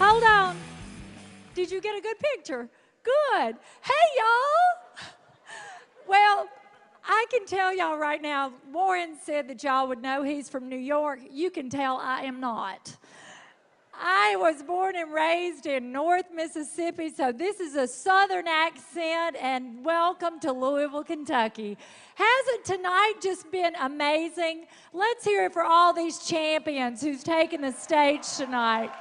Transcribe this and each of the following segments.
Hold on. Did you get a good picture? Good. Hey, y'all. Well, I can tell y'all right now, Warren said that y'all would know he's from New York. You can tell I am not. I was born and raised in North Mississippi, so this is a southern accent, and welcome to Louisville, Kentucky. Hasn't tonight just been amazing? Let's hear it for all these champions who's taken the stage tonight.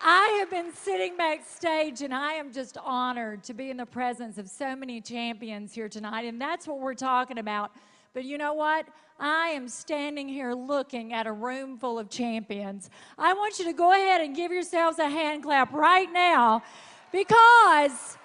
I have been sitting backstage, and I am just honored to be in the presence of so many champions here tonight, and that's what we're talking about. But you know what? I am standing here looking at a room full of champions. I want you to go ahead and give yourselves a hand clap right now, because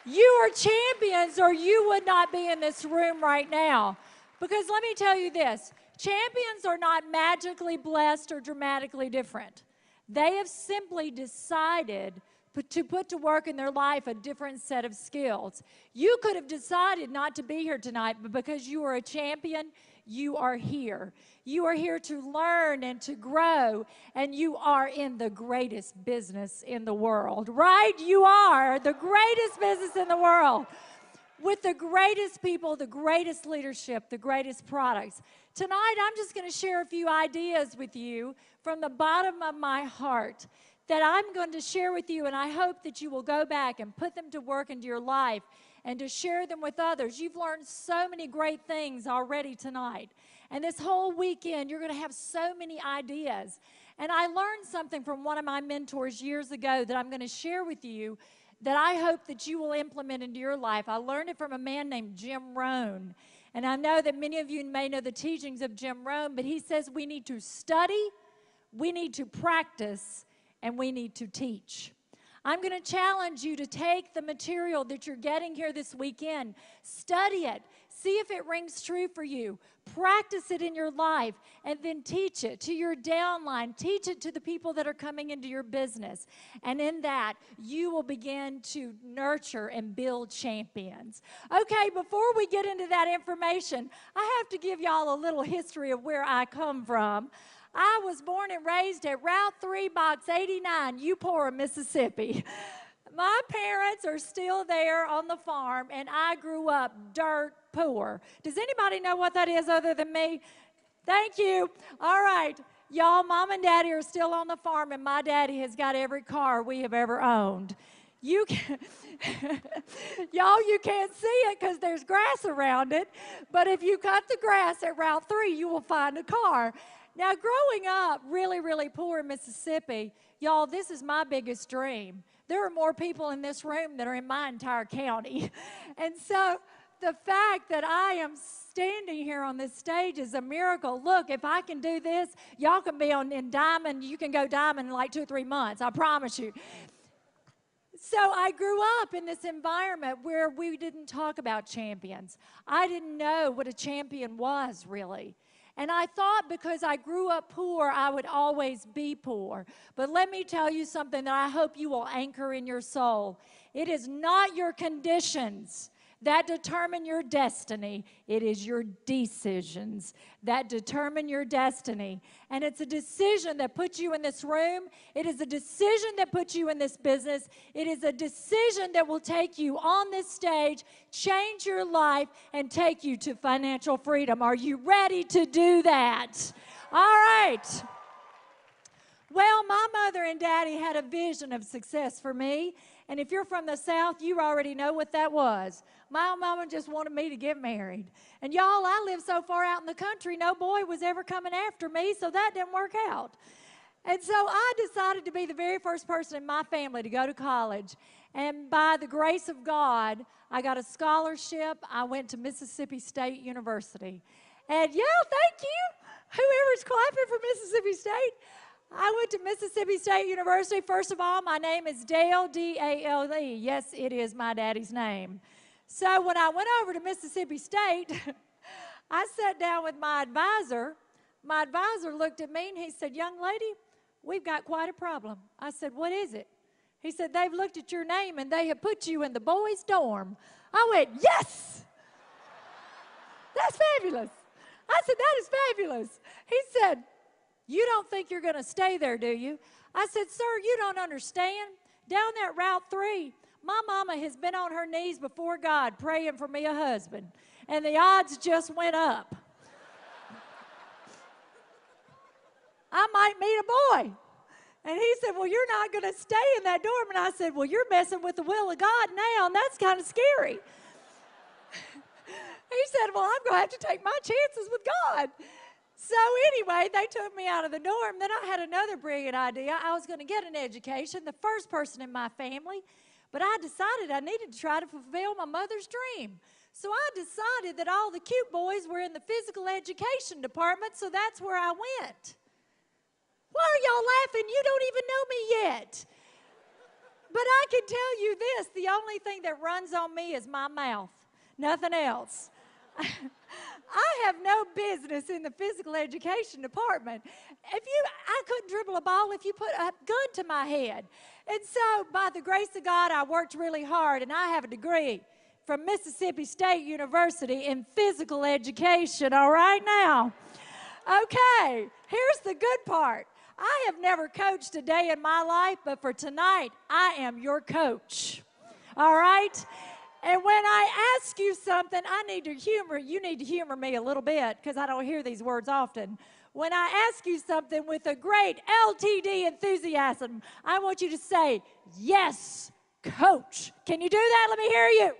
you are champions, or you would not be in this room right now. Because let me tell you this, champions are not magically blessed or dramatically different. They have simply decided to put to work in their life a different set of skills. You could have decided not to be here tonight, but because you are a champion, you are here. You are here to learn and to grow, and you are in the greatest business in the world, right? You are the greatest business in the world, with the greatest people, the greatest leadership, the greatest products. Tonight, I'm just going to share a few ideas with you from the bottom of my heart that I'm going to share with you, and I hope that you will go back and put them to work into your life and to share them with others. You've learned so many great things already tonight. And this whole weekend, you're going to have so many ideas. And I learned something from one of my mentors years ago that I'm going to share with you that I hope that you will implement into your life. I learned it from a man named Jim Rohn. And I know that many of you may know the teachings of Jim Rohn, but he says we need to study, we need to practice, and we need to teach. I'm going to challenge you to take the material that you're getting here this weekend, study it, see if it rings true for you, practice it in your life, and then teach it to your downline, teach it to the people that are coming into your business. And in that, you will begin to nurture and build champions. Okay, before we get into that information, I have to give y'all a little history of where I come from. I was born and raised at Route 3, Box 89, Eupora, Mississippi. My parents are still there on the farm, and I grew up dirt poor. Does anybody know what that is other than me? Thank you. All right. Y'all, Mom and Daddy are still on the farm, and my daddy has got every car we have ever owned. You can y'all, you can't see it because there's grass around it, but if you cut the grass at Route 3, you will find a car. Now, growing up really, really poor in Mississippi, y'all, this is my biggest dream. There are more people in this room than are in my entire county. And so the fact that I am standing here on this stage is a miracle. Look, if I can do this, y'all can be in Diamond. You can go Diamond in like 2 or 3 months, I promise you. So I grew up in this environment where we didn't talk about champions. I didn't know what a champion was, really. And I thought because I grew up poor, I would always be poor. But let me tell you something that I hope you will anchor in your soul. It is not your conditions that determine your destiny. It is your decisions that determine your destiny. And it's a decision that puts you in this room. It is a decision that puts you in this business. It is a decision that will take you on this stage, change your life, and take you to financial freedom. Are you ready to do that? All right. Well, my mother and daddy had a vision of success for me. And if you're from the South, you already know what that was. My mama just wanted me to get married. And y'all, I live so far out in the country, no boy was ever coming after me, so that didn't work out. And so I decided to be the very first person in my family to go to college. And by the grace of God, I got a scholarship. I went to Mississippi State University. And yeah, thank you. Whoever's clapping for Mississippi State. I went to Mississippi State University. First of all, my name is Dale, D-A-L-E. Yes, it is my daddy's name. So when I went over to Mississippi State, I sat down with my advisor. My advisor looked at me and he said, "Young lady, we've got quite a problem." I said, "What is it?" He said, "They've looked at your name and they have put you in the boys' dorm." I went, "Yes! That's fabulous." I said, "That is fabulous." He said, You don't think you're going to stay there, do you? I said, sir, you don't understand. Down that Route 3, my mama has been on her knees before God praying for me a husband, and the odds just went up. I might meet a boy. And he said, well, you're not going to stay in that dorm. And I said, well, you're messing with the will of God now, and that's kind of scary. He said, well, I'm going to have to take my chances with God. So anyway, they took me out of the dorm. Then I had another brilliant idea. I was going to get an education, the first person in my family. But I decided I needed to try to fulfill my mother's dream. So I decided that all the cute boys were in the physical education department, so that's where I went. Why are y'all laughing? You don't even know me yet. But I can tell you this, the only thing that runs on me is my mouth, nothing else. I have no business in the physical education department. I couldn't dribble a ball if you put a gun to my head. And so, by the grace of God, I worked really hard, and I have a degree from Mississippi State University in physical education, all right now? Okay, here's the good part. I have never coached a day in my life, but for tonight, I am your coach, all right? And when I ask you something, you need to humor me a little bit because I don't hear these words often. When I ask you something with a great LTD enthusiasm, I want you to say, yes, coach. Can you do that? Let me hear you. Yes,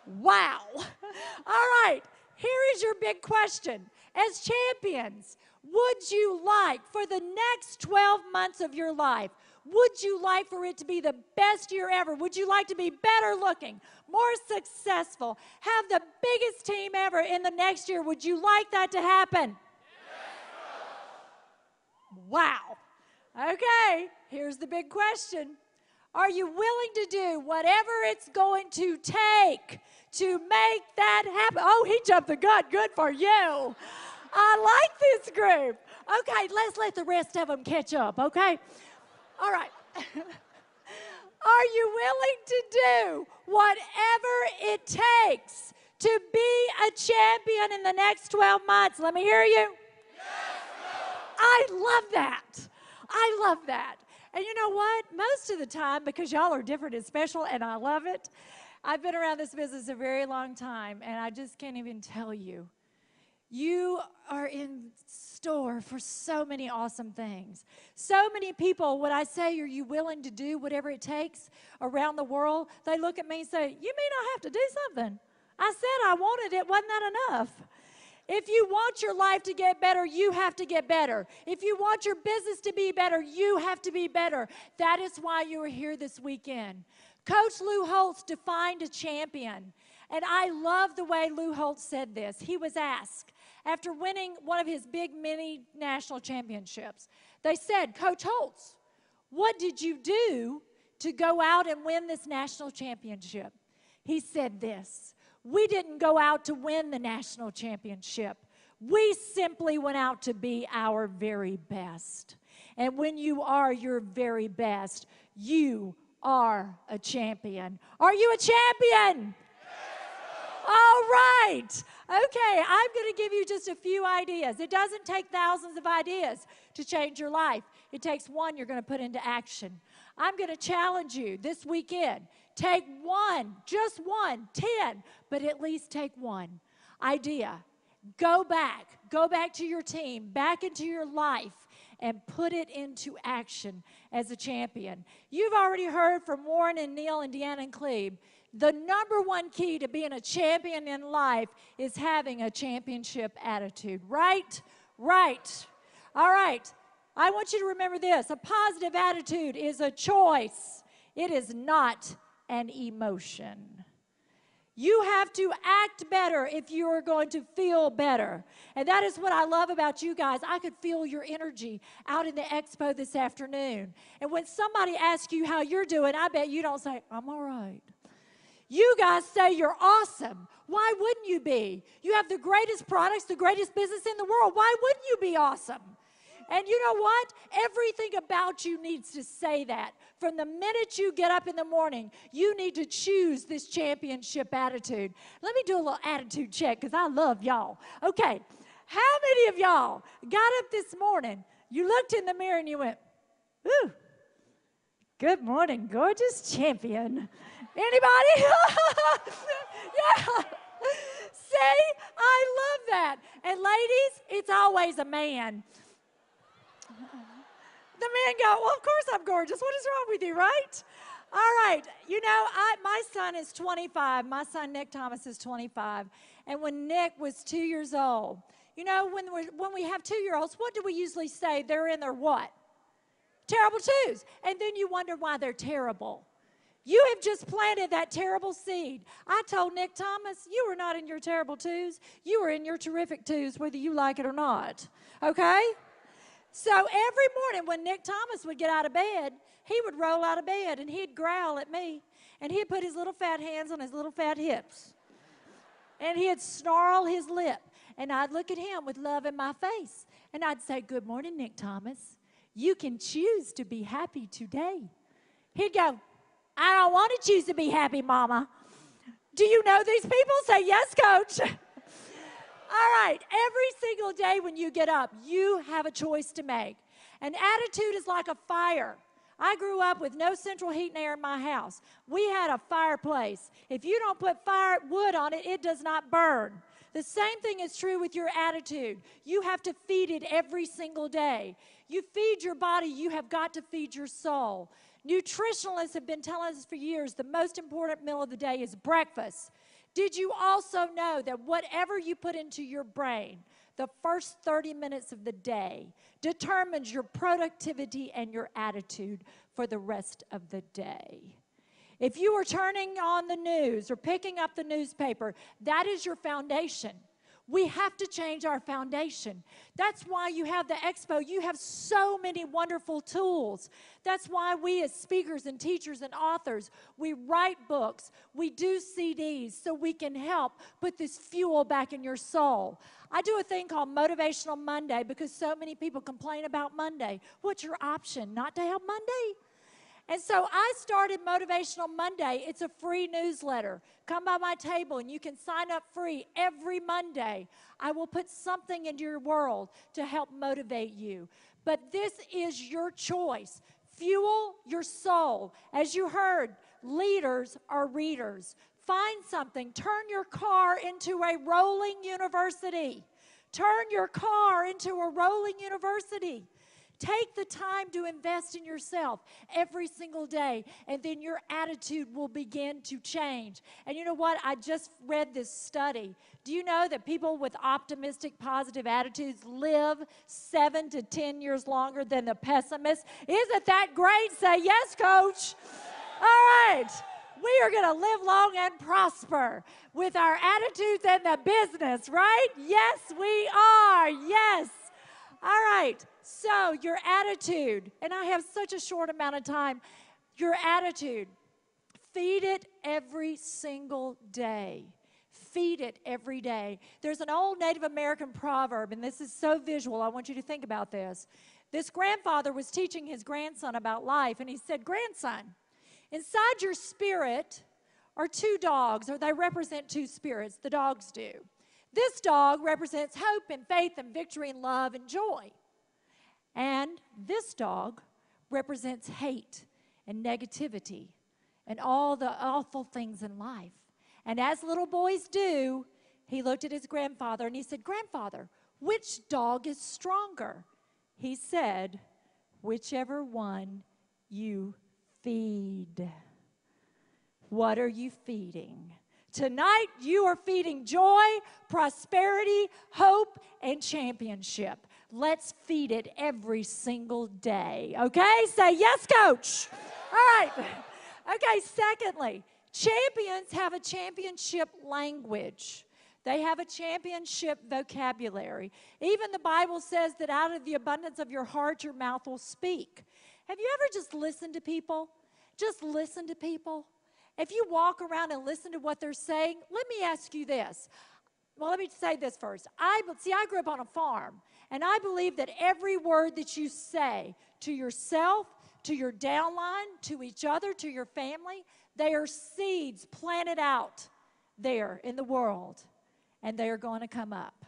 coach. Wow. All right, here is your big question. As champions, would you like for the next 12 months of your life, would you like for it to be the best year ever? Would you like to be better looking, more successful, have the biggest team ever in the next year? Would you like that to happen? Yes. Wow. Okay, here's the big question. Are you willing to do whatever it's going to take to make that happen? Oh, he jumped the gun. Good for you. I like this group. Okay, let's let the rest of them catch up, okay? All right. Are you willing to do whatever it takes to be a champion in the next 12 months? Let me hear you. Yes, ma'am. I love that. I love that. And you know what? Most of the time, because y'all are different and special, and I love it, I've been around this business a very long time, and I just can't even tell you. You are in store for so many awesome things. So many people, when I say, are you willing to do whatever it takes around the world, they look at me and say, you mean I have to do something? I said I wanted it. Wasn't that enough? If you want your life to get better, you have to get better. If you want your business to be better, you have to be better. That is why you are here this weekend. Coach Lou Holtz defined a champion. And I love the way Lou Holtz said this. He was asked, after winning one of his big mini national championships, they said, Coach Holtz, what did you do to go out and win this national championship? He said this, we didn't go out to win the national championship. We simply went out to be our very best. And when you are your very best, you are a champion. Are you a champion? All right. Okay, I'm going to give you just a few ideas. It doesn't take thousands of ideas to change your life. It takes one you're going to put into action. I'm going to challenge you this weekend. Take one, just one, 10, but at least take one idea. Go back to your team, back into your life, and put it into action as a champion. You've already heard from Warren and Neil and Deanna and Cleve. The number one key to being a champion in life is having a championship attitude, right? Right. All right. I want you to remember this. A positive attitude is a choice. It is not an emotion. You have to act better if you are going to feel better. And that is what I love about you guys. I could feel your energy out in the expo this afternoon. And when somebody asks you how you're doing, I bet you don't say, I'm all right. You guys say you're awesome. Why wouldn't you be? You have the greatest products, the greatest business in the world. Why wouldn't you be awesome? And you know what? Everything about you needs to say that. From the minute you get up in the morning, you need to choose this championship attitude. Let me do a little attitude check because I love y'all. Okay, How many of y'all got up this morning, you looked in the mirror and you went, ooh, good morning, gorgeous champion. Anybody? Yeah. See, I love that. And ladies, it's always a man. The men go, well, of course I'm gorgeous. What is wrong with you, right? All right. You know, my son is 25. My son, Nick Thomas, is 25. And when Nick was 2 years old, you know, when we have 2-year-olds, what do we usually say? They're in their what? Terrible twos. And then you wonder why they're terrible. You have just planted that terrible seed. I told Nick Thomas, you were not in your terrible twos. You were in your terrific twos, whether you like it or not. Okay? So every morning when Nick Thomas would get out of bed, he would roll out of bed and he'd growl at me. And he'd put his little fat hands on his little fat hips. And he'd snarl his lip. And I'd look at him with love in my face. And I'd say, good morning, Nick Thomas. You can choose to be happy today. He'd go, I don't want to choose to be happy, Mama. Do you know these people? Say, yes, Coach. All right, every single day when you get up, you have a choice to make. An attitude is like a fire. I grew up with no central heat and air in my house. We had a fireplace. If you don't put wood on it, it does not burn. The same thing is true with your attitude. You have to feed it every single day. You feed your body, you have got to feed your soul. Nutritionalists have been telling us for years the most important meal of the day is breakfast. Did you also know that whatever you put into your brain, the first 30 minutes of the day determines your productivity and your attitude for the rest of the day? If you are turning on the news or picking up the newspaper, that is your foundation. We have to change our foundation. That's why you have the expo. You have so many wonderful tools. That's why we as speakers and teachers and authors, we write books, we do CDs so we can help put this fuel back in your soul. I do a thing called Motivational Monday because so many people complain about Monday. What's your option? Not to have Monday? And so I started Motivational Monday. It's a free newsletter. Come by my table and you can sign up free every Monday. I will put something into your world to help motivate you. But this is your choice. Fuel your soul. As you heard, leaders are readers. Find something. Turn your car into a rolling university. Turn your car into a rolling university. Take the time to invest in yourself every single day, and then your attitude will begin to change. And you know what? I just read this study. Do you know that people with optimistic, positive attitudes live 7 to 10 years longer than the pessimists? Isn't that great? Say yes, Coach. All right. We are going to live long and prosper with our attitudes and the business, right? Yes, we are. Yes. All right. So your attitude, and I have such a short amount of time, your attitude, feed it every single day. Feed it every day. There's an old Native American proverb, and this is so visual. I want you to think about this. This grandfather was teaching his grandson about life, and he said, grandson, inside your spirit are 2 dogs, or they represent 2 spirits. The dogs do. This dog represents hope and faith and victory and love and joy. And this dog represents hate and negativity and all the awful things in life. And as little boys do, he looked at his grandfather and he said, grandfather, which dog is stronger? He said, whichever one you feed. What are you feeding? Tonight, you are feeding joy, prosperity, hope, and championship. Let's feed it every single day, okay? Say yes, Coach. All right. Okay, secondly, champions have a championship language. They have a championship vocabulary. Even the Bible says that out of the abundance of your heart, your mouth will speak. Have you ever just listened to people? Just listen to people. If you walk around and listen to what they're saying, let me ask you this. Well, let me say this first. I grew up on a farm, and I believe that every word that you say to yourself, to your downline, to each other, to your family, they are seeds planted out there in the world, and they are going to come up.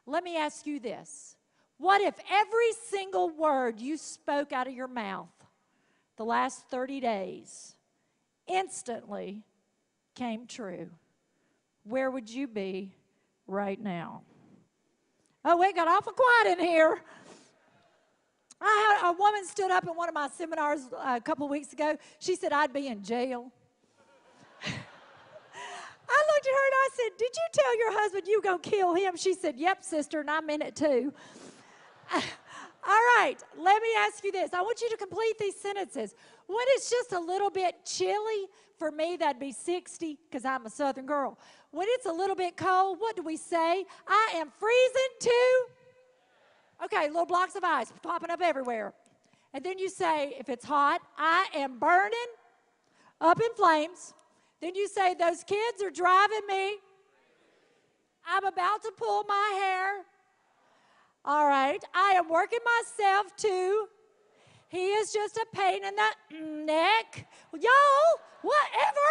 Let me ask you this. What if every single word you spoke out of your mouth the last 30 days instantly came true? Where would you be right now? Oh, it got awful quiet in here. I had a woman stood up in one of my seminars a couple of weeks ago. She said, I'd be in jail. I looked at her and I said, did you tell your husband you were going to kill him? She said, yep, sister, and I meant it too. All right, let me ask you this. I want you to complete these sentences. When it's just a little bit chilly, for me that'd be 60 because I'm a Southern girl. When it's a little bit cold, what do we say? I am freezing too. Okay, little blocks of ice popping up everywhere. And then you say, if it's hot, I am burning up in flames. Then you say, those kids are driving me. I'm about to pull my hair. All right, I am working myself too. He is just a pain in the neck. Y'all, whatever.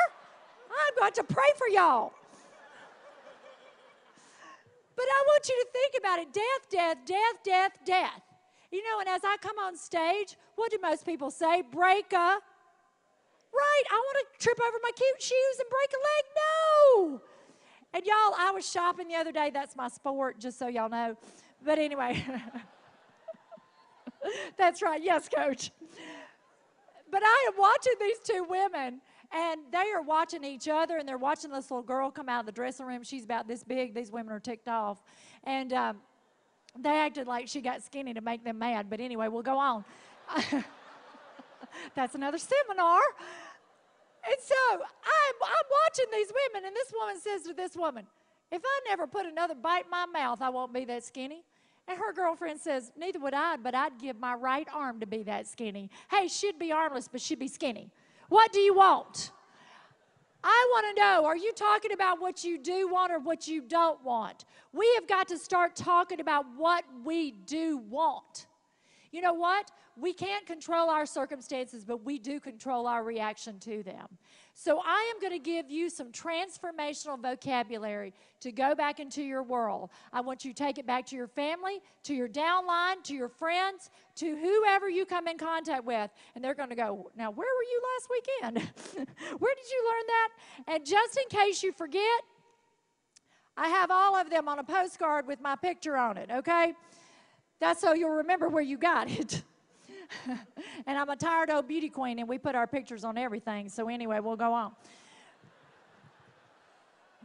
I'm going to pray for y'all. But I want you to think about it. Death, death, death, death, death. You know, and as I come on stage, what do most people say? Break a... Right, I want to trip over my cute shoes and break a leg. No. And y'all, I was shopping the other day. That's my sport, just so y'all know. But anyway, that's right. Yes, Coach. But I am watching these two women, and they are watching each other, and they're watching this little girl come out of the dressing room. She's about this big. These women are ticked off. And they acted like she got skinny to make them mad. But anyway, we'll go on. That's another seminar. And so I'm watching these women, and this woman says to this woman, if I never put another bite in my mouth, I won't be that skinny. And her girlfriend says, neither would I, but I'd give my right arm to be that skinny. Hey, she'd be armless, but she'd be skinny. What do you want? I want to know, are you talking about what you do want or what you don't want? We have got to start talking about what we do want. You know what? We can't control our circumstances, but we do control our reaction to them. So I am going to give you some transformational vocabulary to go back into your world. I want you to take it back to your family, to your downline, to your friends, to whoever you come in contact with. And they're going to go, now, where were you last weekend? Where did you learn that? And just in case you forget, I have all of them on a postcard with my picture on it, okay? That's so you'll remember where you got it. And I'm a tired old beauty queen, and we put our pictures on everything. So anyway, we'll go on.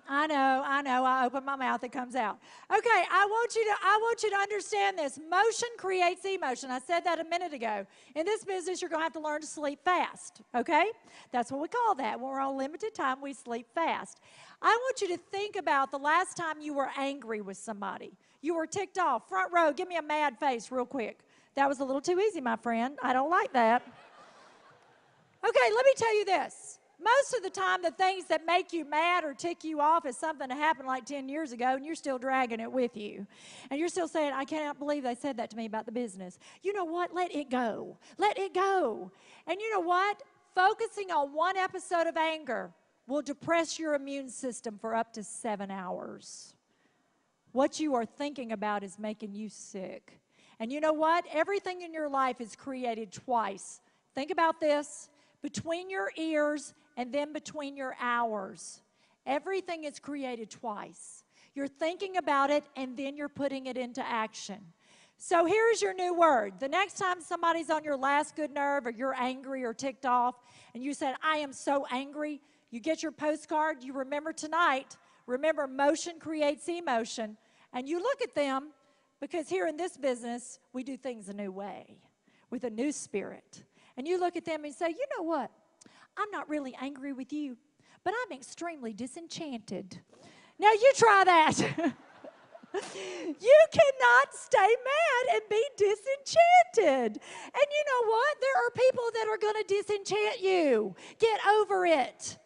I know. I open my mouth, it comes out. Okay, I want you to understand this. Motion creates emotion. I said that a minute ago. In this business, you're going to have to learn to sleep fast, okay? That's what we call that. When we're on limited time, we sleep fast. I want you to think about the last time you were angry with somebody. You were ticked off. Front row, give me a mad face real quick. That was a little too easy, my friend. I don't like that. Okay, let me tell you this. Most of the time, the things that make you mad or tick you off is something that happened like 10 years ago, and you're still dragging it with you. And you're still saying, I cannot believe they said that to me about the business. You know what? Let it go. Let it go. And you know what? Focusing on one episode of anger will depress your immune system for up to 7 hours. What you are thinking about is making you sick. And you know what? Everything in your life is created twice. Think about this. Between your ears and then between your hours. Everything is created twice. You're thinking about it and then you're putting it into action. So here's your new word. The next time somebody's on your last good nerve or you're angry or ticked off and you said, I am so angry, you get your postcard, you remember tonight, remember motion creates emotion, and you look at them. Because here in this business, we do things a new way, with a new spirit. And you look at them and say, you know what? I'm not really angry with you, but I'm extremely disenchanted. Now you try that. You cannot stay mad and be disenchanted. And you know what? There are people that are going to disenchant you. Get over it.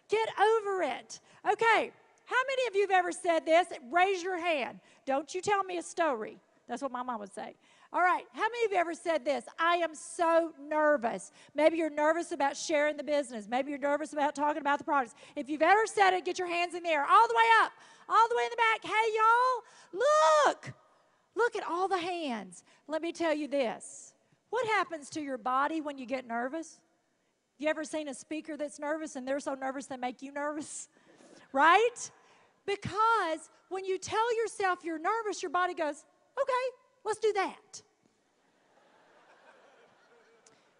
Get over it. Okay. How many of you have ever said this? Raise your hand. Don't you tell me a story. That's what my mom would say. All right. How many of you ever said this? I am so nervous. Maybe you're nervous about sharing the business. Maybe you're nervous about talking about the products. If you've ever said it, get your hands in the air all the way up. All the way in the back. Hey, y'all, look. Look at all the hands. Let me tell you this. What happens to your body when you get nervous? You ever seen a speaker that's nervous and they're so nervous they make you nervous? Right? Because when you tell yourself you're nervous, your body goes, okay, let's do that.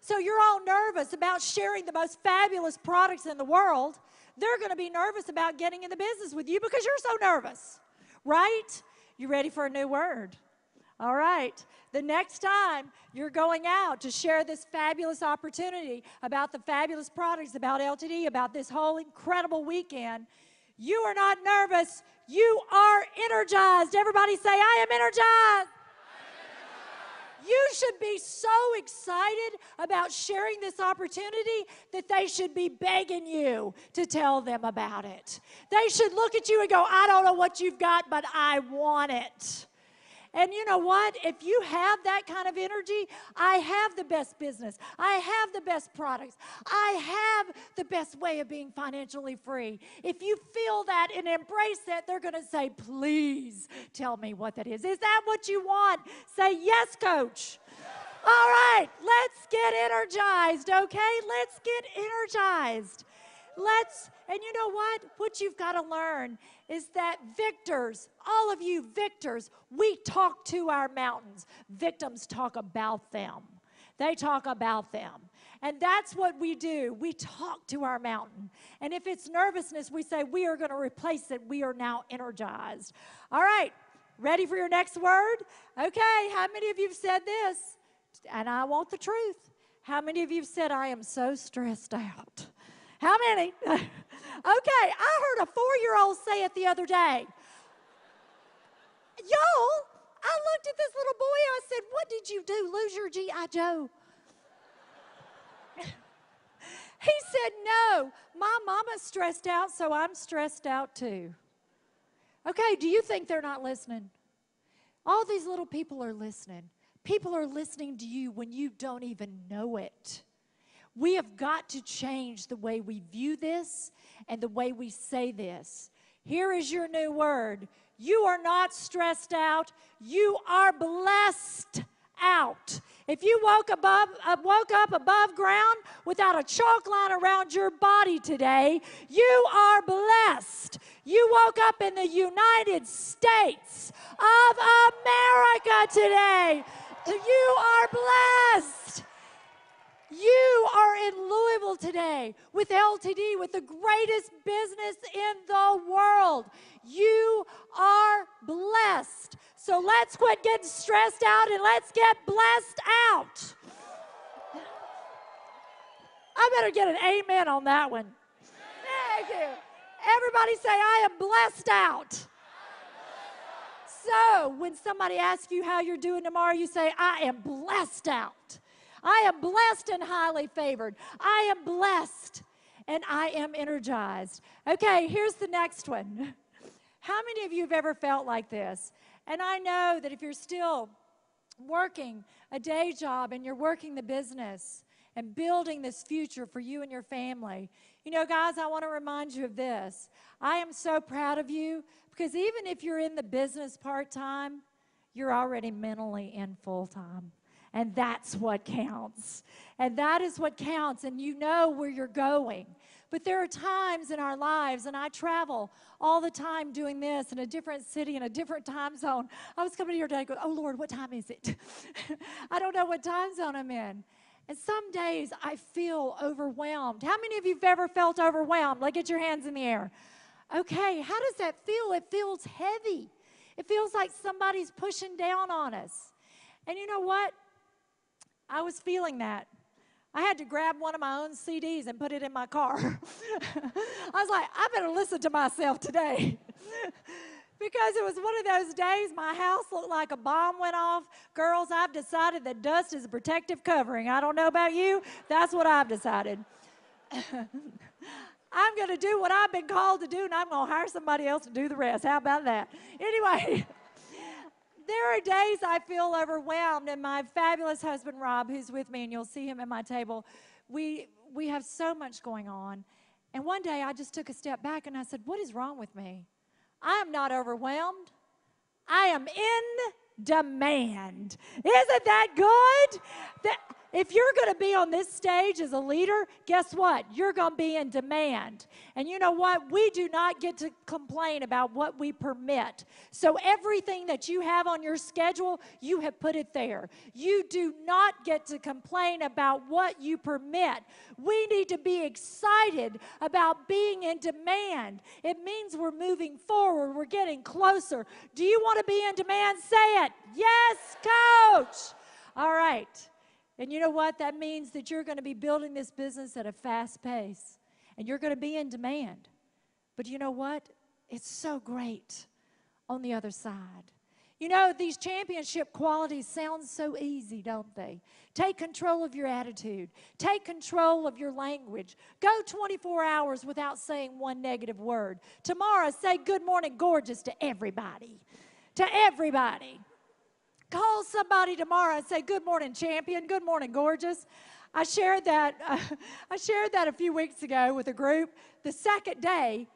So you're all nervous about sharing the most fabulous products in the world. They're going to be nervous about getting in the business with you because you're so nervous, right? You ready for a new word? All right. The next time you're going out to share this fabulous opportunity about the fabulous products, about LTD, about this whole incredible weekend, you are not nervous. You are energized. Everybody say, I am energized. You should be so excited about sharing this opportunity that they should be begging you to tell them about it. They should look at you and go, I don't know what you've got, but I want it. And you know what? If you have that kind of energy, I have the best business. I have the best products. I have the best way of being financially free. If you feel that and embrace that, they're going to say, please tell me what that is. Is that what you want? Say, yes, coach. All right, let's get energized, okay? Let's get energized. And you know what? What you've got to learn is that victors, all of you victors, we talk to our mountains. Victims talk about them. They talk about them. And that's what we do. We talk to our mountain. And if it's nervousness, we say, we are going to replace it. We are now energized. All right, ready for your next word? Okay, how many of you have said this? And I want the truth. How many of you have said, I am so stressed out? How many? Okay, I heard a 4-year-old say it the other day. Y'all, I looked at this little boy, I said, what did you do, lose your G.I. Joe? He said, no, my mama's stressed out, so I'm stressed out too. Okay, do you think they're not listening? All these little people are listening. People are listening to you when you don't even know it. We have got to change the way we view this and the way we say this. Here is your new word. You are not stressed out. You are blessed out. If you woke up above ground without a chalk line around your body today, you are blessed. You woke up in the United States of America today. You are blessed. You are in Louisville today with LTD, with the greatest business in the world. You are blessed. So let's quit getting stressed out and let's get blessed out. I better get an amen on that one. Thank you. Everybody say, I am blessed out. So when somebody asks you how you're doing tomorrow, you say, I am blessed out. I am blessed and highly favored. I am blessed and I am energized. Okay, here's the next one. How many of you have ever felt like this? And I know that if you're still working a day job and you're working the business and building this future for you and your family, you know, guys, I want to remind you of this. I am so proud of you because even if you're in the business part-time, you're already mentally in full-time. And that's what counts. And that is what counts, and you know where you're going. But there are times in our lives, and I travel all the time doing this in a different city, in a different time zone. I was coming here today going, oh, Lord, what time is it? I don't know what time zone I'm in. And some days I feel overwhelmed. How many of you have ever felt overwhelmed? Like, get your hands in the air. Okay, how does that feel? It feels heavy. It feels like somebody's pushing down on us. And you know what? I was feeling that. I had to grab one of my own CDs and put it in my car. I was like, I better listen to myself today. Because it was one of those days my house looked like a bomb went off. Girls, I've decided that dust is a protective covering. I don't know about you. That's what I've decided. I'm going to do what I've been called to do, and I'm going to hire somebody else to do the rest. How about that? Anyway. There are days I feel overwhelmed, and my fabulous husband, Rob, who's with me, and you'll see him at my table, we have so much going on. And one day I just took a step back and I said, what is wrong with me? I am not overwhelmed. I am in demand. Isn't that good? If you're going to be on this stage as a leader, guess what? You're going to be in demand. And you know what? We do not get to complain about what we permit. So everything that you have on your schedule, you have put it there. You do not get to complain about what you permit. We need to be excited about being in demand. It means we're moving forward. We're getting closer. Do you want to be in demand? Say it. Yes, coach. All right. And you know what? That means that you're going to be building this business at a fast pace. And you're going to be in demand. But you know what? It's so great on the other side. You know, these championship qualities sound so easy, don't they? Take control of your attitude. Take control of your language. Go 24 hours without saying one negative word. Tomorrow, say good morning, gorgeous to everybody. To everybody. Call somebody tomorrow and say, good morning, champion. Good morning, gorgeous. I shared that a few weeks ago with a group. The second day,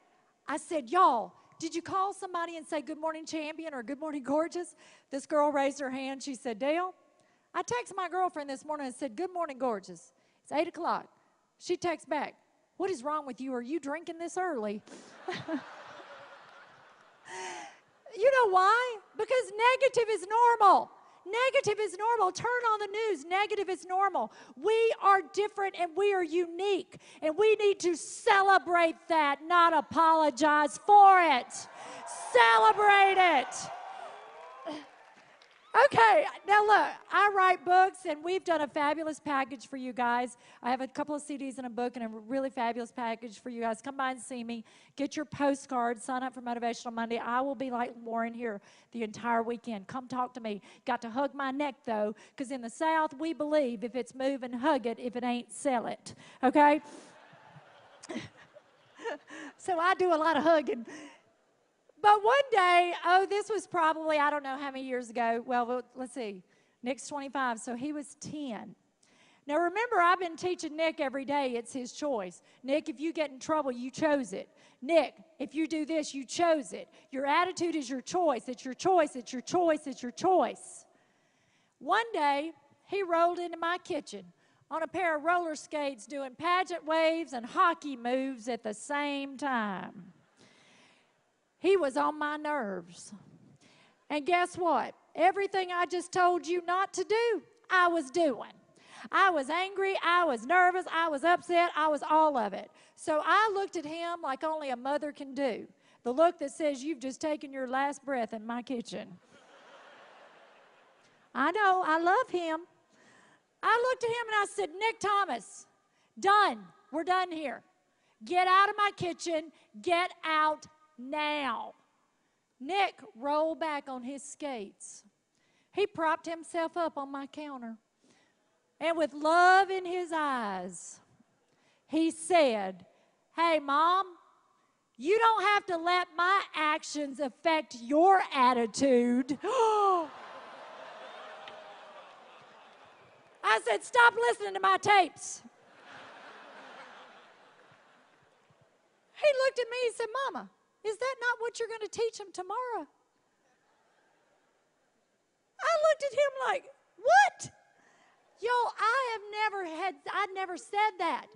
I said, y'all, did you call somebody and say, good morning, champion, or good morning, gorgeous? This girl raised her hand. She said, Dale, I texted my girlfriend this morning and said, good morning, gorgeous. It's 8 o'clock. She texts back, what is wrong with you? Are you drinking this early? You know why? Because negative is normal. Negative is normal. Turn on the news. Negative is normal. We are different and we are unique. And we need to celebrate that, not apologize for it. Celebrate it. Okay, now look, I write books, and we've done a fabulous package for you guys. I have a couple of CDs and a book and a really fabulous package for you guys. Come by and see me. Get your postcard. Sign up for Motivational Monday. I will be like Lauren here the entire weekend. Come talk to me. Got to hug my neck, though, because in the South, we believe if it's moving, hug it. If it ain't, sell it. Okay? So I do a lot of hugging. But one day, this was probably, I don't know how many years ago. Well, let's see. Nick's 25, so he was 10. Now, remember, I've been teaching Nick every day. It's his choice. Nick, if you get in trouble, you chose it. Nick, if you do this, you chose it. Your attitude is your choice. It's your choice. It's your choice. It's your choice. One day, he rolled into my kitchen on a pair of roller skates doing pageant waves and hockey moves at the same time. He was on my nerves. And guess what? Everything I just told you not to do, I was doing. I was angry, I was nervous, I was upset, I was all of it. So I looked at him like only a mother can do. The look that says, you've just taken your last breath in my kitchen. I know, I love him. I looked at him and I said, Nick Thomas, done. We're done here. Get out of my kitchen. Get out now. Nick rolled back on his skates. He propped himself up on my counter. And with love in his eyes, he said, hey, Mom, you don't have to let my actions affect your attitude. I said, stop listening to my tapes. He looked at me and said, Mama, is that not what you're going to teach him tomorrow? I looked at him like, what? Y'all, I never said that.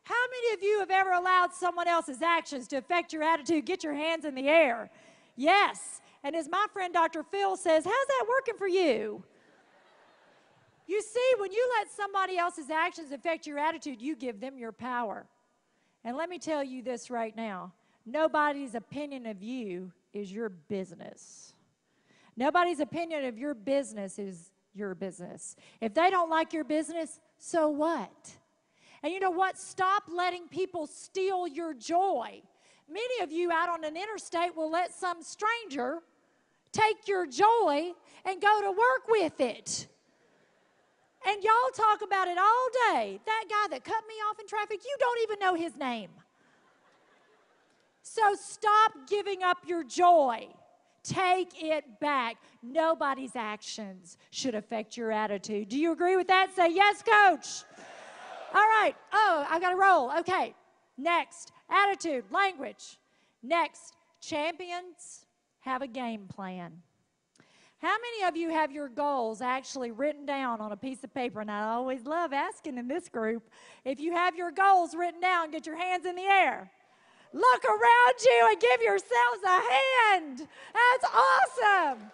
How many of you have ever allowed someone else's actions to affect your attitude? Get your hands in the air. Yes. And as my friend Dr. Phil says, how's that working for you? You see, when you let somebody else's actions affect your attitude, you give them your power. And let me tell you this right now. Nobody's opinion of you is your business. Nobody's opinion of your business is your business. If they don't like your business, so what? And you know what? Stop letting people steal your joy. Many of you out on an interstate will let some stranger take your joy and go to work with it. And y'all talk about it all day. That guy that cut me off in traffic, you don't even know his name. So stop giving up your joy. Take it back. Nobody's actions should affect your attitude. Do you agree with that? Say yes, coach. All right. Oh, I got to roll. Okay. Next, attitude, language. Next, Champions have a game plan. How many of you have your goals actually written down on a piece of paper? And I always love asking in this group, if you have your goals written down, get your hands in the air. Look around you and give yourselves a hand. That's awesome.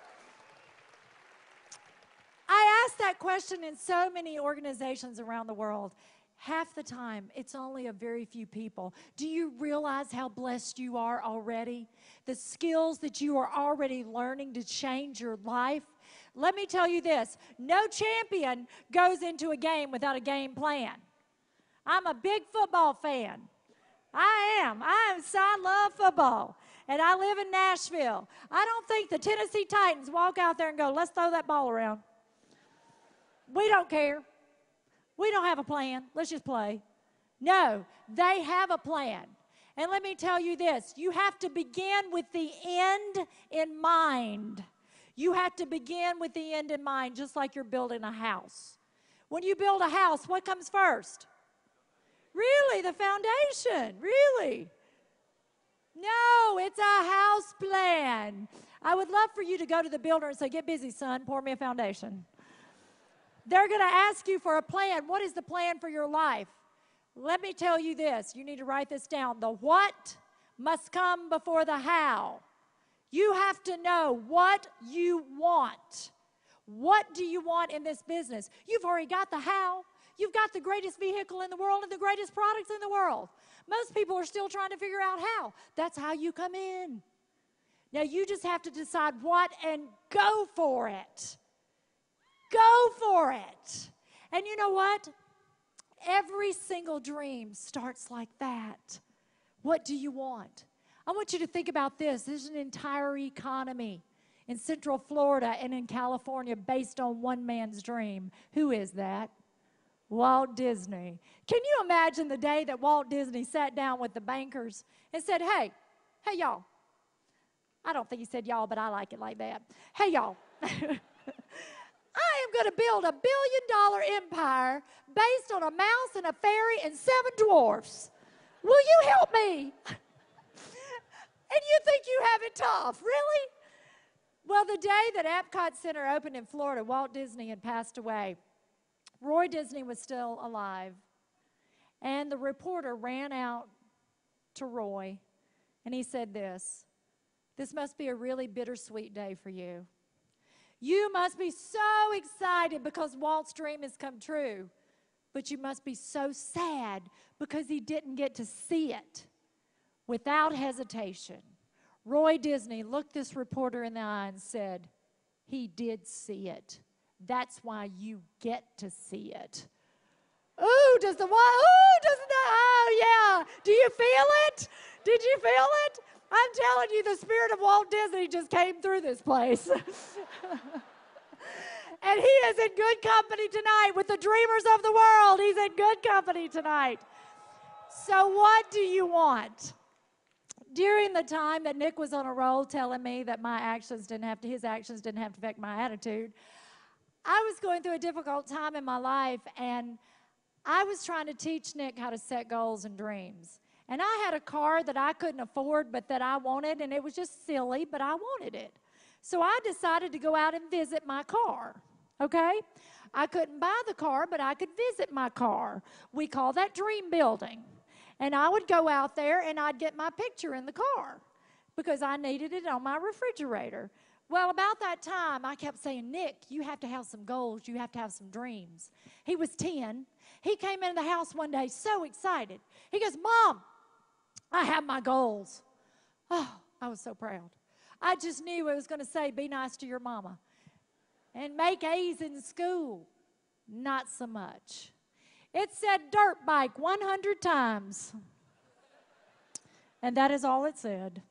I ask that question in so many organizations around the world. Half the time, it's only a very few people. Do you realize how blessed you are already? The skills that you are already learning to change your life? Let me tell you this, no champion goes into a game without a game plan. I'm a big football fan. I love football. And I live in Nashville. I don't think the Tennessee Titans walk out there and go, let's throw that ball around. We don't care. We don't have a plan. Let's just play. No, they have a plan. And let me tell you this, you have to begin with the end in mind. You have to begin with the end in mind, just like you're building a house. When you build a house, what comes first? Really, the foundation, really. No, it's a house plan. I would love for you to go to the builder and say, get busy, son, pour me a foundation. They're going to ask you for a plan. What is the plan for your life? Let me tell you this. You need to write this down. The what must come before the how. You have to know what you want. What do you want in this business? You've already got the how. You've got the greatest vehicle in the world and the greatest products in the world. Most people are still trying to figure out how. That's how you come in. Now, you just have to decide what and go for it. Go for it. And you know what? Every single dream starts like that. What do you want? I want you to think about this. There's an entire economy in Central Florida and in California based on one man's dream. Who is that? Walt Disney. Can you imagine the day that Walt Disney sat down with the bankers and said, hey, y'all. I don't think he said y'all, but I like it like that. Hey, y'all. I am going to build $1 billion empire based on a mouse and a fairy and 7 dwarfs. Will you help me? And you think you have it tough, really? Well, the day that Epcot Center opened in Florida, Walt Disney had passed away. Roy Disney was still alive. And the reporter ran out to Roy, and he said this must be a really bittersweet day for you. You must be so excited because Walt's dream has come true, but you must be so sad because he didn't get to see it. Without hesitation, Roy Disney looked this reporter in the eye and said, he did see it. That's why you get to see it. Oh, yeah. Do you feel it? Did you feel it? I'm telling you, the spirit of Walt Disney just came through this place. And he is in good company tonight with the dreamers of the world. He's in good company tonight. So what do you want? During the time that Nick was on a roll telling me that his actions didn't have to affect my attitude, I was going through a difficult time in my life, and I was trying to teach Nick how to set goals and dreams. And I had a car that I couldn't afford but that I wanted, and it was just silly, but I wanted it. So I decided to go out and visit my car, okay? I couldn't buy the car, but I could visit my car. We call that dream building. And I would go out there, and I'd get my picture in the car because I needed it on my refrigerator. Well, about that time, I kept saying, Nick, you have to have some goals. You have to have some dreams. He was 10. He came into the house one day so excited. He goes, Mom, I have my goals. Oh, I was so proud. I just knew it was going to say, be nice to your mama. And make A's in school. Not so much. It said dirt bike 100 times. And that is all it said.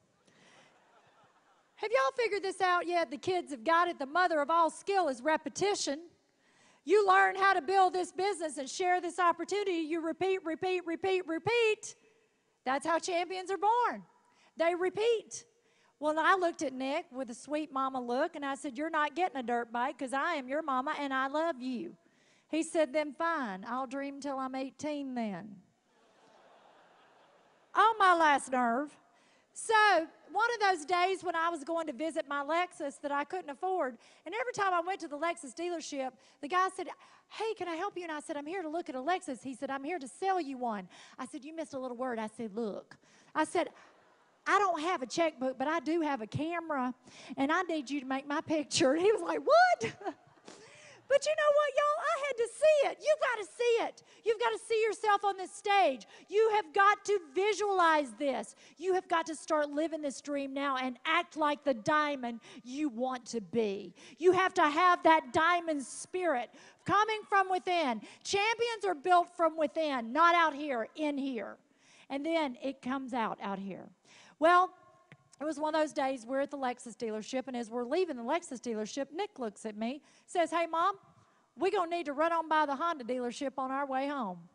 Have y'all figured this out yet? The kids have got it. The mother of all skill is repetition. You learn how to build this business and share this opportunity. You repeat, repeat, repeat, repeat. That's how champions are born. They repeat. Well, I looked at Nick with a sweet mama look, and I said, you're not getting a dirt bike because I am your mama and I love you. He said, then fine. I'll dream till I'm 18 then. On my last nerve. So one of those days when I was going to visit my Lexus that I couldn't afford, and every time I went to the Lexus dealership, the guy said, hey, can I help you? And I said, I'm here to look at a Lexus. He said, I'm here to sell you one. I said, you missed a little word. I said, look. I said, I don't have a checkbook, but I do have a camera, and I need you to make my picture. And he was like, what? But you know what, y'all? I had to see it. You've got to see it. You've got to see yourself on this stage. You have got to visualize this. You have got to start living this dream now and act like the diamond you want to be. You have to have that diamond spirit coming from within. Champions are built from within, not out here, in here. And then it comes out here. Well, it was one of those days we're at the Lexus dealership, and as we're leaving the Lexus dealership, Nick looks at me, says, hey, Mom, we're going to need to run on by the Honda dealership on our way home.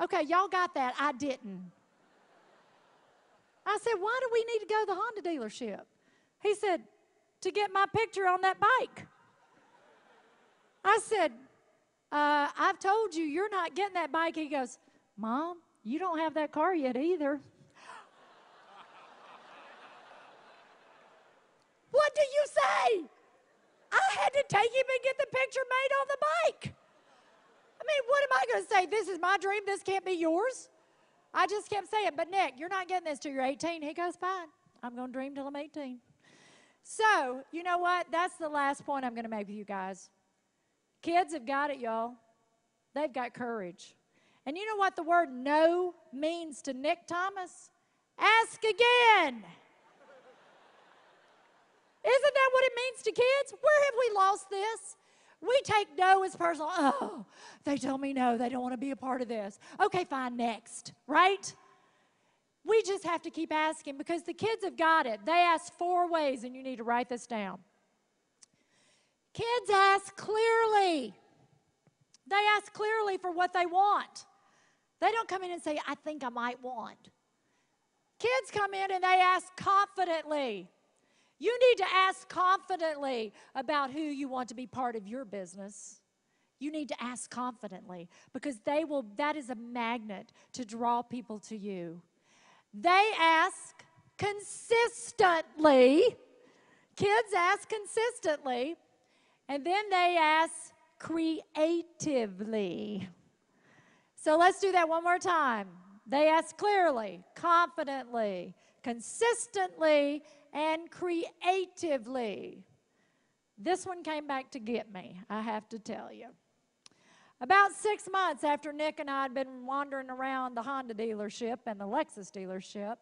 Okay, y'all got that. I didn't. I said, why do we need to go to the Honda dealership? He said, to get my picture on that bike. I said, I've told you you're not getting that bike. He goes, Mom, you don't have that car yet either. What do you say? I had to take him and get the picture made on the bike. I mean, what am I going to say? This is my dream. This can't be yours. I just kept saying, but Nick, you're not getting this till you're 18. He goes, fine. I'm going to dream till I'm 18. So, you know what? That's the last point I'm going to make with you guys. Kids have got it, y'all. They've got courage. And you know what the word no means to Nick Thomas? Ask again. Isn't that what it means to kids? Where have we lost this? We take no as personal. Oh, they tell me no. They don't want to be a part of this. Okay, fine, next, right? We just have to keep asking because the kids have got it. They ask 4 ways, and you need to write this down. Kids ask clearly. They ask clearly for what they want. They don't come in and say, I think I might want. Kids come in and they ask confidently. You need to ask confidently about who you want to be part of your business. You need to ask confidently because that is a magnet to draw people to you. They ask consistently. Kids ask consistently. And then they ask creatively. So let's do that one more time. They ask clearly, confidently, consistently, and creatively. This one came back to get me, I have to tell you. About 6 months after Nick and I had been wandering around the Honda dealership and the Lexus dealership,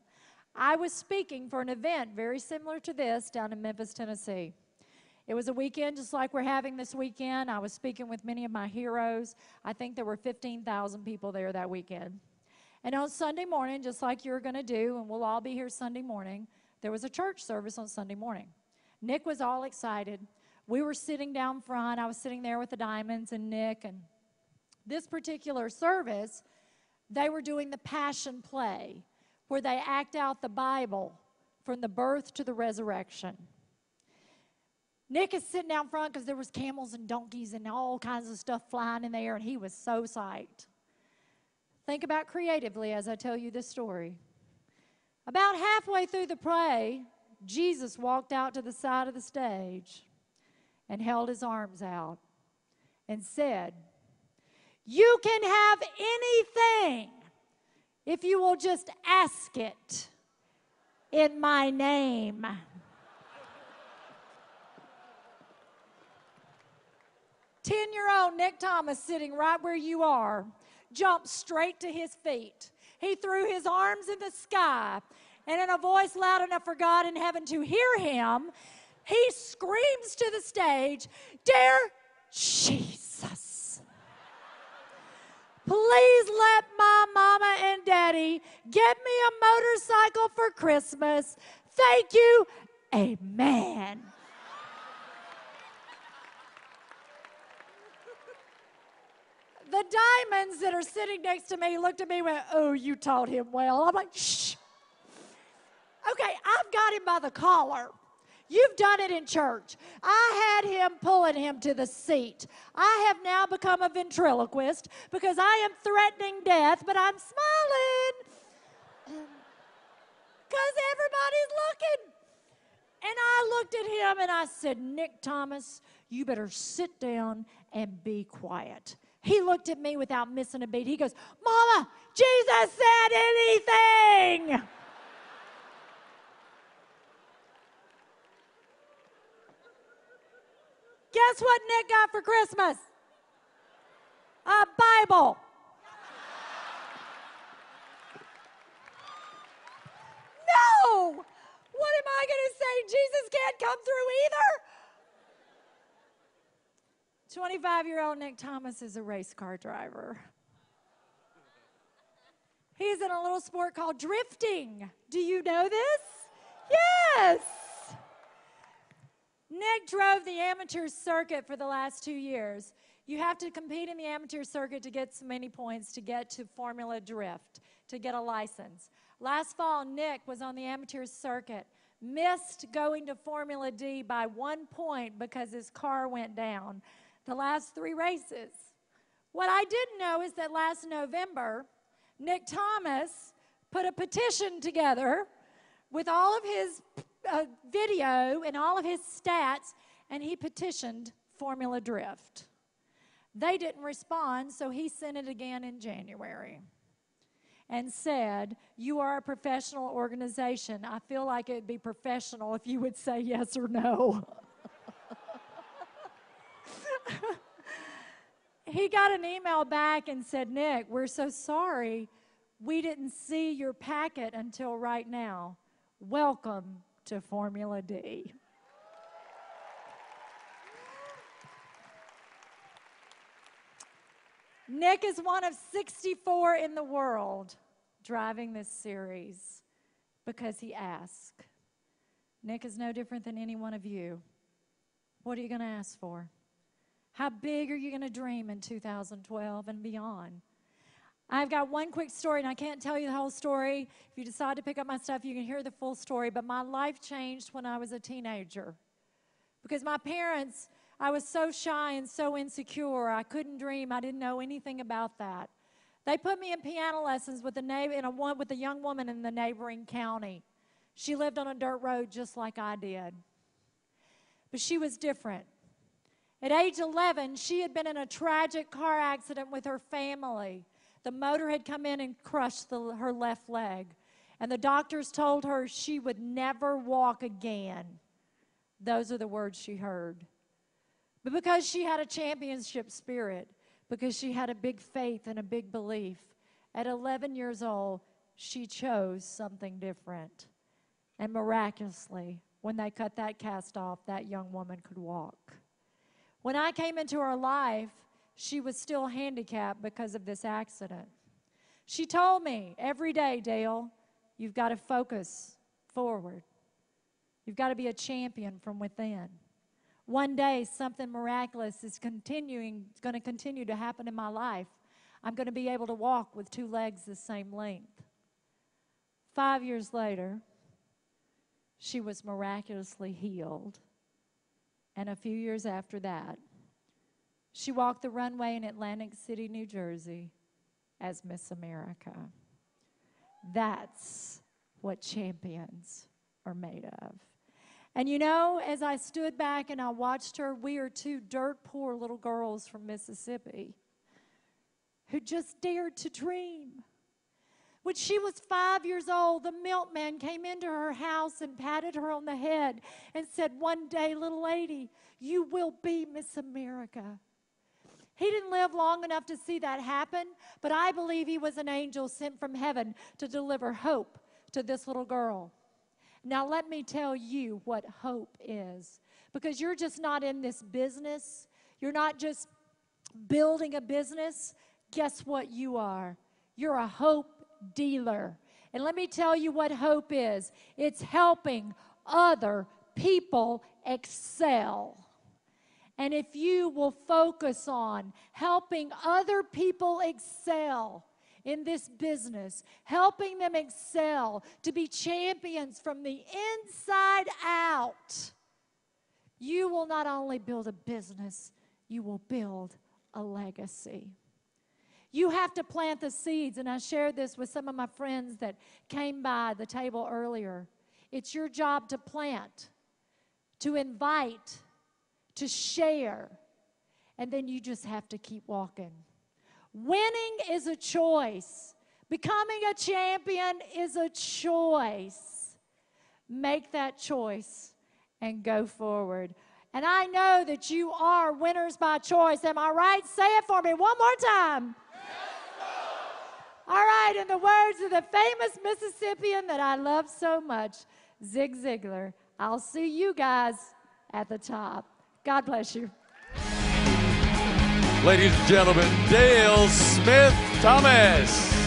I was speaking for an event very similar to this down in Memphis, Tennessee. It was a weekend just like we're having this weekend. I was speaking with many of my heroes. I think there were 15,000 people there that weekend. And on Sunday morning, just like you're going to do, and we'll all be here Sunday morning, there was a church service on Sunday morning. Nick was all excited. We were sitting down front. I was sitting there with the Diamonds and Nick. And this particular service, they were doing the Passion Play, where they act out the Bible from the birth to the resurrection. Nick is sitting down front because there was camels and donkeys and all kinds of stuff flying in the air, and he was so psyched. Think about creatively as I tell you this story. About halfway through the play, Jesus walked out to the side of the stage and held his arms out and said, "You can have anything if you will just ask it in my name." 10-year-old Nick Thomas, sitting right where you are, jumped straight to his feet. He threw his arms in the sky, and in a voice loud enough for God in heaven to hear him, he screams to the stage, "Dear Jesus, please let my mama and daddy get me a motorcycle for Christmas. Thank you. Amen." The Diamonds that are sitting next to me looked at me and went, "Oh, you taught him well." I'm like, shh. Okay, I've got him by the collar. You've done it in church. I had him pulling him to the seat. I have now become a ventriloquist because I am threatening death, but I'm smiling. because everybody's looking. And I looked at him and I said, Nick Thomas, you better sit down and be quiet. He looked at me without missing a beat. He goes, Mama, Jesus said anything. Guess what Nick got for Christmas? A Bible. No! What am I going to say? Jesus can't come through either? 25-year-old Nick Thomas is a race car driver. He's in a little sport called drifting. Do you know this? Yes! Nick drove the amateur circuit for the last 2 years. You have to compete in the amateur circuit to get so many points to get to Formula Drift, to get a license. Last fall, Nick was on the amateur circuit, missed going to Formula D by 1 point because his car went down the last 3 races. What I didn't know is that last November, Nick Thomas put a petition together with all of his video and all of his stats, and he petitioned Formula Drift. They didn't respond, so he sent it again in January and said, you are a professional organization. I feel like it would be professional if you would say yes or no. He got an email back and said, Nick, we're so sorry. We didn't see your packet until right now. Welcome to Formula D. Nick is one of 64 in the world driving this series because he asked. Nick is no different than any one of you. What are you going to ask for? How big are you going to dream in 2012 and beyond? I've got one quick story, and I can't tell you the whole story. If you decide to pick up my stuff, you can hear the full story. But my life changed when I was a teenager. Because my parents, I was so shy and so insecure. I couldn't dream. I didn't know anything about that. They put me in piano lessons with a young woman in the neighboring county. She lived on a dirt road just like I did. But she was different. At age 11, she had been in a tragic car accident with her family. The motor had come in and crushed her left leg. And the doctors told her she would never walk again. Those are the words she heard. But because she had a championship spirit, because she had a big faith and a big belief, at 11 years old, she chose something different. And miraculously, when they cut that cast off, that young woman could walk. When I came into her life, she was still handicapped because of this accident. She told me every day, Dale, you've got to focus forward. You've got to be a champion from within. One day, something miraculous is going to continue to happen in my life. I'm going to be able to walk with 2 legs the same length. 5 years later, she was miraculously healed. And a few years after that, she walked the runway in Atlantic City, New Jersey as Miss America. That's what champions are made of. And you know, as I stood back and I watched her, we are 2 dirt poor little girls from Mississippi who just dared to dream. When she was 5 years old, the milkman came into her house and patted her on the head and said, one day, little lady, you will be Miss America. He didn't live long enough to see that happen, but I believe he was an angel sent from heaven to deliver hope to this little girl. Now, let me tell you what hope is, because you're just not in this business. You're not just building a business. Guess what you are? You're a hope dealer. And let me tell you what hope is. It's helping other people excel. And if you will focus on helping other people excel in this business, helping them excel to be champions from the inside out, you will not only build a business, you will build a legacy. You have to plant the seeds, and I shared this with some of my friends that came by the table earlier. It's your job to plant, to invite, to share, and then you just have to keep walking. Winning is a choice. Becoming a champion is a choice. Make that choice and go forward. And I know that you are winners by choice. Am I right? Say it for me one more time. All right, in the words of the famous Mississippian that I love so much, Zig Ziglar, I'll see you guys at the top. God bless you. Ladies and gentlemen, Dale Smith Thomas.